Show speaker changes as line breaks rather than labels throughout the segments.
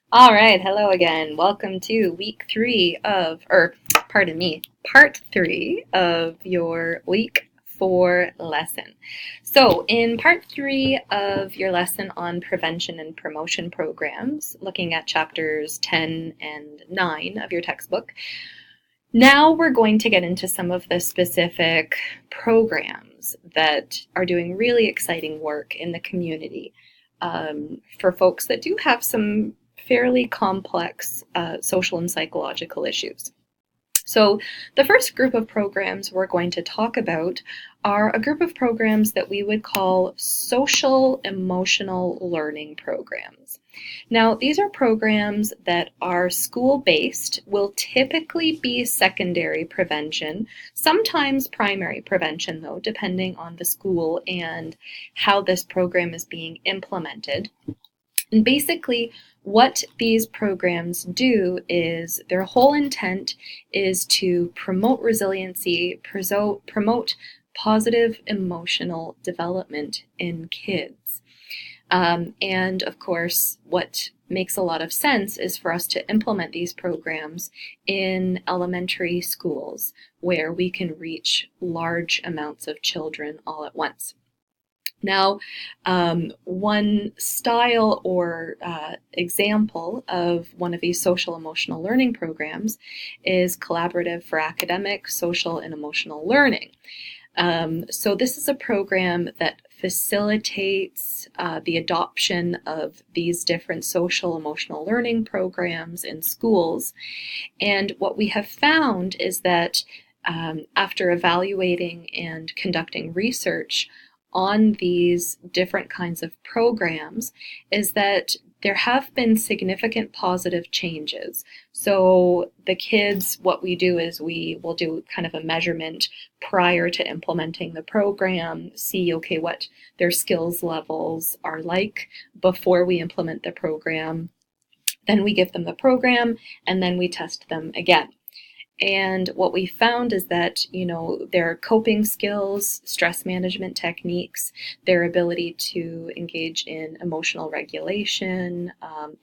All right, hello again. Welcome to part three of your week 4 lesson. So, in part 3 of your lesson on prevention and promotion programs, looking at chapters 10 and 9 of your textbook, now we're going to get into some of the specific programs that are doing really exciting work in the community for folks that do have some fairly complex social and psychological issues. So the first group of programs we're going to talk about are a group of programs that we would call social emotional learning programs. Now, these are programs that are school-based, will typically be secondary prevention, sometimes primary prevention though, depending on the school and how this program is being implemented. And basically, what these programs do is their whole intent is to promote resiliency, promote positive emotional development in kids. And of course, what makes a lot of sense is for us to implement these programs in elementary schools where we can reach large amounts of children all at once. Now, one style or example of one of these social emotional learning programs is collaborative for academic, social, and emotional learning. So this is a program that facilitates the adoption of these different social emotional learning programs in schools. And what we have found is that after evaluating and conducting research on these different kinds of programs is that there have been significant positive changes. So the kids, what we do is we will do kind of a measurement prior to implementing the program, see, okay, what their skills levels are like before we implement the program. Then we give them the program, and then we test them again. And what we found is that, their coping skills, stress management techniques, their ability to engage in emotional regulation,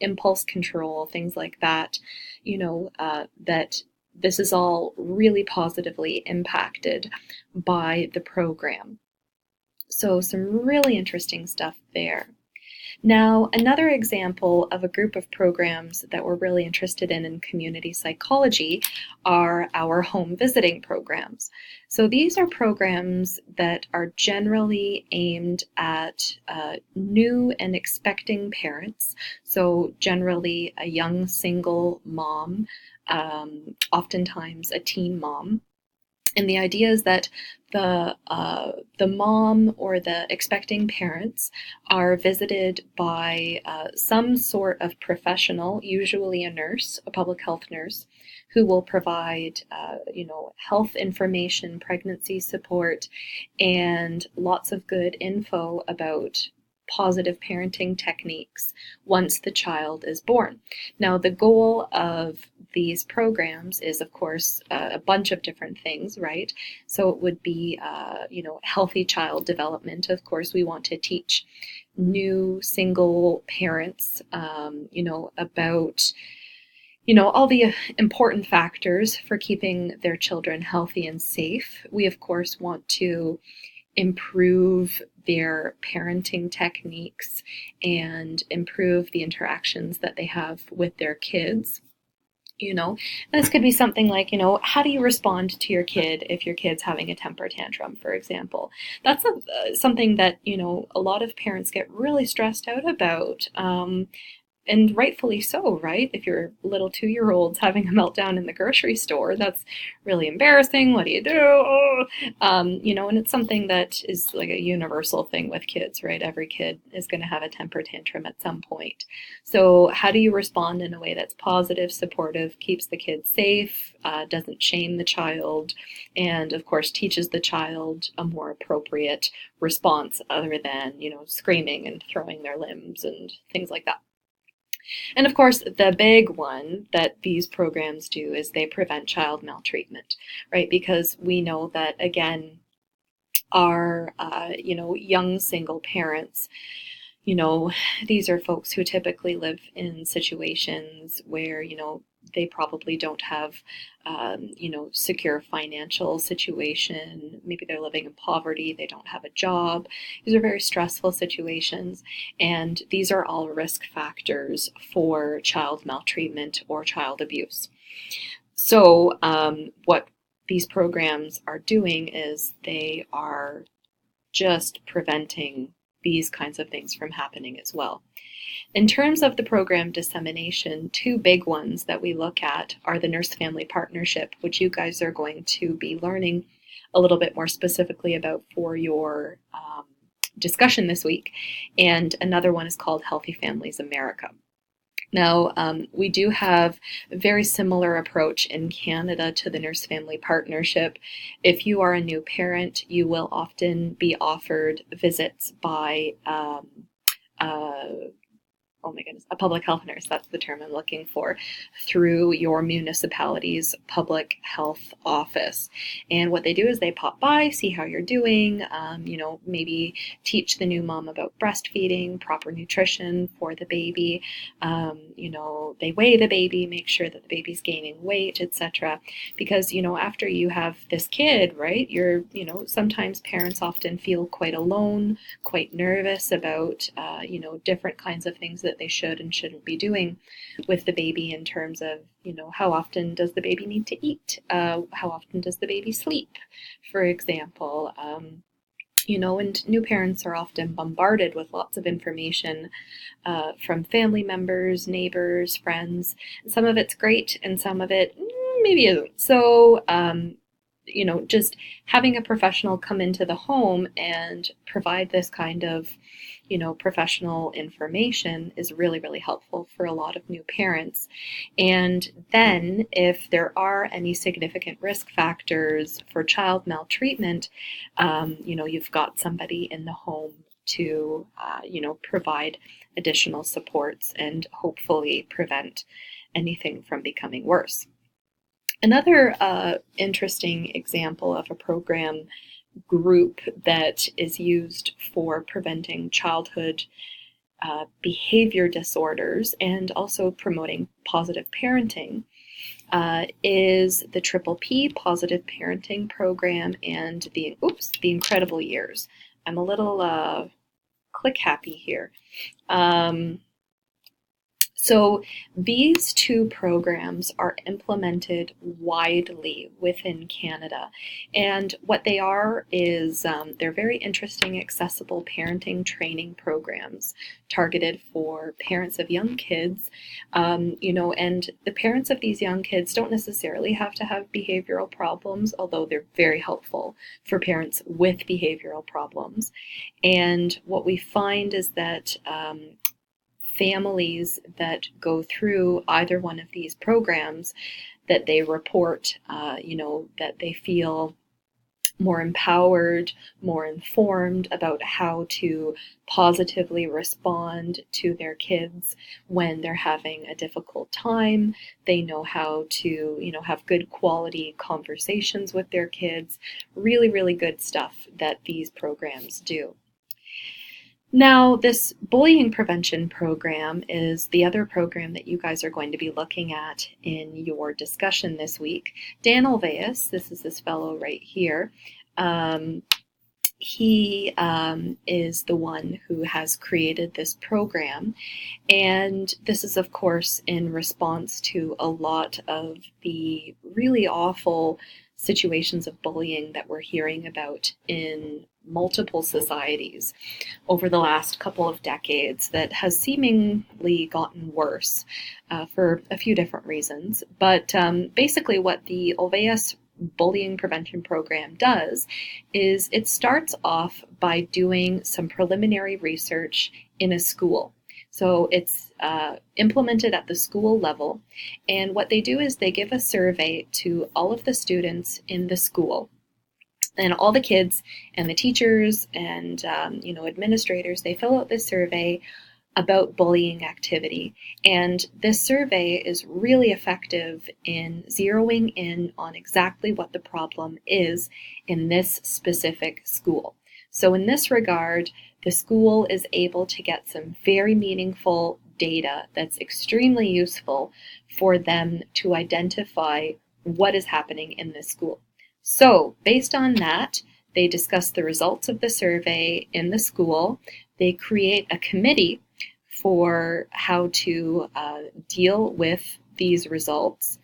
impulse control, things like that, that this is all really positively impacted by the program. So some really interesting stuff there. Now, another example of a group of programs that we're really interested in community psychology are our home visiting programs. So these are programs that are generally aimed at new and expecting parents. So generally a young single mom, oftentimes a teen mom. And the idea is that the mom or the expecting parents are visited by some sort of professional, usually a nurse, a public health nurse, who will provide, health information, pregnancy support, and lots of good info about positive parenting techniques once the child is born. Now, the goal of these programs is, of course, a bunch of different things, right? So it would be, healthy child development. Of course, we want to teach new single parents, about all the important factors for keeping their children healthy and safe. We, of course, want to improve their parenting techniques and improve the interactions that they have with their kids. This could be something like, how do you respond to your kid if your kid's having a temper tantrum, for example? That's something that, a lot of parents get really stressed out about. And rightfully so, right? If your little 2-year-old's having a meltdown in the grocery store, that's really embarrassing. What do you do? Oh. And it's something that is like a universal thing with kids, right? Every kid is going to have a temper tantrum at some point. So how do you respond in a way that's positive, supportive, keeps the kid safe, doesn't shame the child, and of course teaches the child a more appropriate response other than, screaming and throwing their limbs and things like that. And of course, the big one that these programs do is they prevent child maltreatment, right? Because we know that, again, our, young single parents, these are folks who typically live in situations where, they probably don't have, secure financial situation. Maybe they're living in poverty. They don't have a job. These are very stressful situations. And these are all risk factors for child maltreatment or child abuse. So what these programs are doing is they are just preventing these kinds of things from happening as well. In terms of the program dissemination, two big ones that we look at are the nurse-family partnership, which you guys are going to be learning a little bit more specifically about for your discussion this week, and another one is called Healthy Families America. Now, we do have a very similar approach in Canada to the nurse-family partnership. If you are a new parent, you will often be offered visits by a public health nurse, that's the term I'm looking for, through your municipality's public health office. And what they do is they pop by, see how you're doing, maybe teach the new mom about breastfeeding, proper nutrition for the baby, they weigh the baby, make sure that the baby's gaining weight, etc. Because, after you have this kid, right, sometimes parents often feel quite alone, quite nervous about, different kinds of things that they should and shouldn't be doing with the baby in terms of, how often does the baby need to eat? How often does the baby sleep, for example? And new parents are often bombarded with lots of information from family members, neighbors, friends. Some of it's great and some of it maybe isn't. So, just having a professional come into the home and provide this kind of, professional information is really, really helpful for a lot of new parents. And then if there are any significant risk factors for child maltreatment, you've got somebody in the home to, provide additional supports and hopefully prevent anything from becoming worse. Another interesting example of a program group that is used for preventing childhood behavior disorders and also promoting positive parenting is the P Positive Parenting Program and the Incredible Years. I'm a little click happy here. So these two programs are implemented widely within Canada, and what they are is they're very interesting, accessible parenting training programs targeted for parents of young kids, and the parents of these young kids don't necessarily have to have behavioral problems, although they're very helpful for parents with behavioral problems. And what we find is that families that go through either one of these programs, that they report, that they feel more empowered, more informed about how to positively respond to their kids when they're having a difficult time. They know how to, have good quality conversations with their kids. Really, really good stuff that these programs do. Now, this bullying prevention program is the other program that you guys are going to be looking at in your discussion this week. Dan Olveus, this is this fellow right here, he is the one who has created this program, and this is of course in response to a lot of the really awful situations of bullying that we're hearing about in multiple societies over the last couple of decades that has seemingly gotten worse for a few different reasons. But basically what the Olveus bullying prevention program does is it starts off by doing some preliminary research in a school. So it's implemented at the school level, and what they do is they give a survey to all of the students in the school. And all the kids and the teachers and administrators, they fill out this survey about bullying activity. And this survey is really effective in zeroing in on exactly what the problem is in this specific school. So in this regard, the school is able to get some very meaningful data that's extremely useful for them to identify what is happening in the school. So based on that, they discuss the results of the survey in the school. They create a committee for how to deal with these results.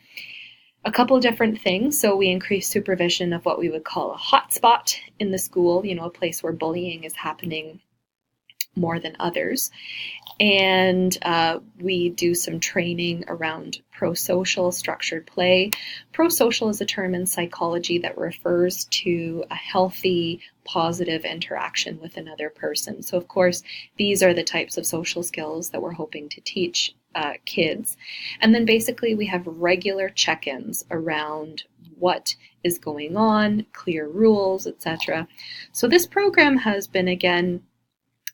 A couple of different things. So we increase supervision of what we would call a hotspot in the school, a place where bullying is happening more than others. And we do some training around prosocial structured play. Prosocial is a term in psychology that refers to a healthy, positive interaction with another person. So of course, these are the types of social skills that we're hoping to teach kids. And then basically we have regular check-ins around what is going on, clear rules, etc. So this program has been, again,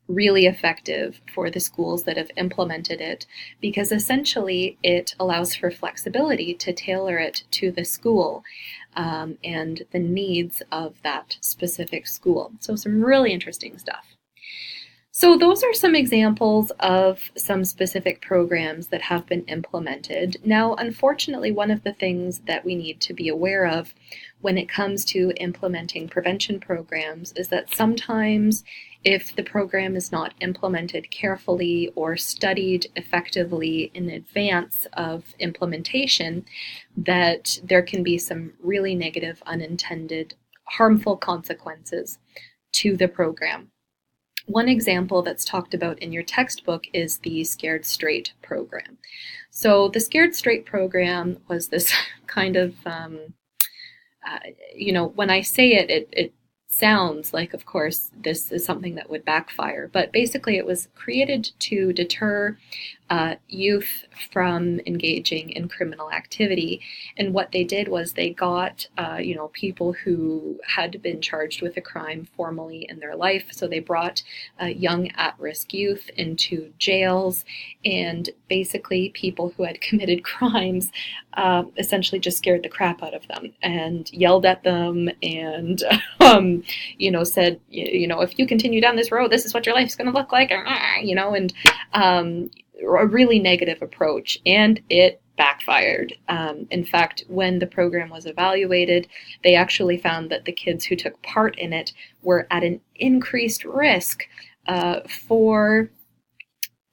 really effective for the schools that have implemented it, because essentially it allows for flexibility to tailor it to the school and the needs of that specific school. So some really interesting stuff. So those are some examples of some specific programs that have been implemented. Now, unfortunately, one of the things that we need to be aware of when it comes to implementing prevention programs is that sometimes if the program is not implemented carefully or studied effectively in advance of implementation, that there can be some really negative, unintended, harmful consequences to the program. One example that's talked about in your textbook is the Scared Straight program. So the Scared Straight program was this kind of, when I say it, it sounds like, of course, this is something that would backfire. But basically it was created to deter youth from engaging in criminal activity. And what they did was they got, people who had been charged with a crime formally in their life. So they brought young at-risk youth into jails, and basically people who had committed crimes essentially just scared the crap out of them and yelled at them and, said, if you continue down this road, this is what your life's going to look like, and a really negative approach, and it backfired. In fact, when the program was evaluated, they actually found that the kids who took part in it were at an increased risk for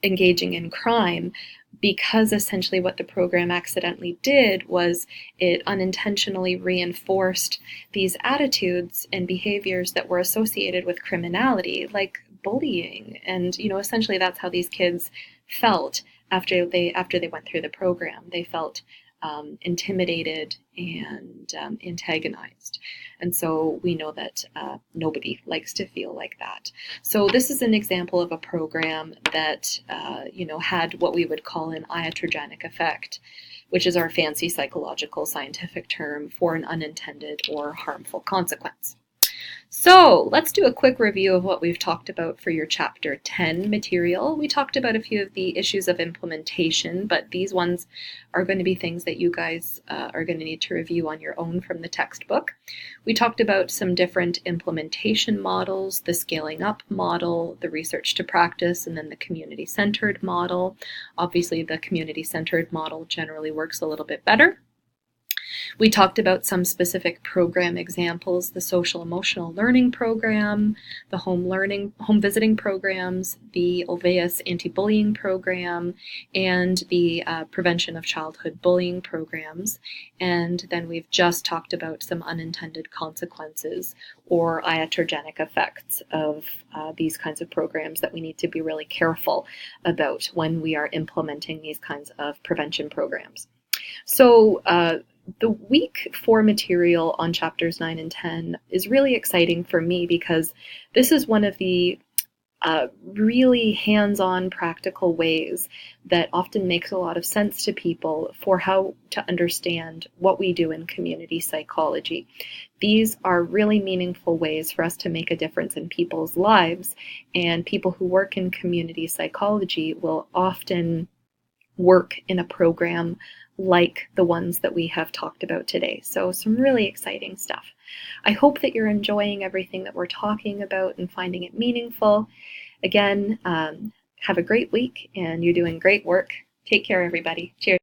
engaging in crime, because essentially what the program accidentally did was it unintentionally reinforced these attitudes and behaviors that were associated with criminality, like bullying. And, essentially that's how these kids felt after they went through the program. They felt intimidated and antagonized. And so we know that nobody likes to feel like that. So this is an example of a program that had what we would call an iatrogenic effect, which is our fancy psychological scientific term for an unintended or harmful consequence. So let's do a quick review of what we've talked about for your Chapter 10 material. We talked about a few of the issues of implementation, but these ones are going to be things that you guys are going to need to review on your own from the textbook. We talked about some different implementation models, the scaling up model, the research to practice, and then the community-centered model. Obviously, the community-centered model generally works a little bit better. We talked about some specific program examples, the social emotional learning program, the home visiting programs, the Ulvaeus anti-bullying program, and the prevention of childhood bullying programs. And then we've just talked about some unintended consequences or iatrogenic effects of these kinds of programs that we need to be really careful about when we are implementing these kinds of prevention programs. So the week 4 material on chapters 9 and 10 is really exciting for me, because this is one of the really hands-on practical ways that often makes a lot of sense to people for how to understand what we do in community psychology. These are really meaningful ways for us to make a difference in people's lives, and people who work in community psychology will often work in a program like the ones that we have talked about today. So some really exciting stuff. I hope that you're enjoying everything that we're talking about and finding it meaningful. Again, have a great week, and you're doing great work. Take care, everybody. Cheers.